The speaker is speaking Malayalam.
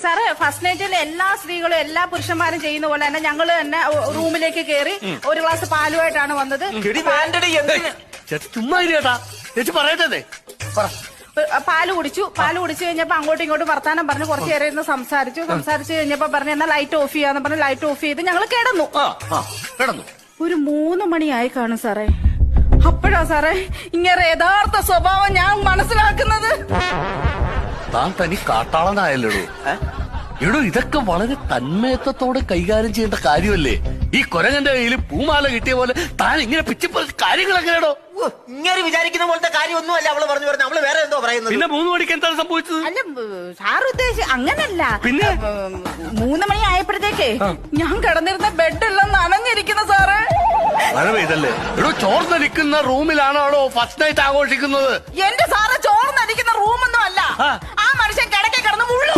സാറേ ഫസ്റ്റ് നൈറ്റിൽ എല്ലാ സ്ത്രീകളും എല്ലാ പുരുഷന്മാരും ചെയ്യുന്ന പോലെ തന്നെ ഞങ്ങള് തന്നെ റൂമിലേക്ക് കയറി ഒരു ഗ്ലാസ് പാലുമായിട്ടാണ് വന്നത്. ചുമ്മാ ചേട്ടാ ചേച്ചി പറയട്ടെ പറ. പാല് കുടിച്ചു കഴിഞ്ഞപ്പോ അങ്ങോട്ടും ഇങ്ങോട്ടും വർത്താനം പറഞ്ഞു കുറച്ചു നേരം ഇരുന്ന് സംസാരിച്ചു കഴിഞ്ഞപ്പോ പറഞ്ഞു എന്നാ ലൈറ്റ് ഓഫ് ചെയ്യാന്ന് പറഞ്ഞു ലൈറ്റ് ഓഫ് ചെയ്ത് ഞങ്ങൾ കിടന്നു. ഒരു 3 മണിയായി കാണും സാറേ. അപ്പോഴാ സാറേ ഇങ്ങനെ യഥാർത്ഥ സ്വഭാവം ഞാൻ മനസ്സിലാക്കുന്നത്. താൻ തനി കാട്ടാളനായല്ലോ എടോ. ഇതൊക്കെ വളരെ തന്മയത്വത്തോടെ കൈകാര്യം ചെയ്യേണ്ട കാര്യമല്ലേ? ഈ കൊരങ്ങന്റെ കയ്യിൽ പൂമാല കിട്ടിയ പോലെ താൻ ഇങ്ങനെ പിച്ചിപ്പോ കാര്യങ്ങൾ എങ്ങനെയാണോ? ഇങ്ങനെ വിചാരിക്കുന്ന പോലത്തെ കാര്യമൊന്നുമല്ല അവള് പറഞ്ഞു അവള് വേറെ എന്തോ പറയുന്നത്. പിന്നെ 3 മണിക്ക് എന്താണ് സംഭവിച്ചത്? അല്ല സാർ ഉദ്ദേശിച്ച അങ്ങനല്ല. പിന്നെ 3 മണി ആയപ്പോഴത്തേക്ക് ഞാൻ കിടന്നിരുന്ന ബെഡെല്ലാം നനഞ്ഞിരിക്കുന്ന സാറേ. മഴ പെയ്തല്ലേ എടോ? ചോർന്നടിക്കുന്ന റൂമിലാണോ ഫസ്റ്റ് നൈറ്റ് ആഘോഷിക്കുന്നത്? എന്റെ സാറ് ചോർന്നടിക്കുന്ന റൂമൊന്നും അല്ല. ആ മനുഷ്യൻ കിടക്കെ കിടന്ന് മുള്ളു.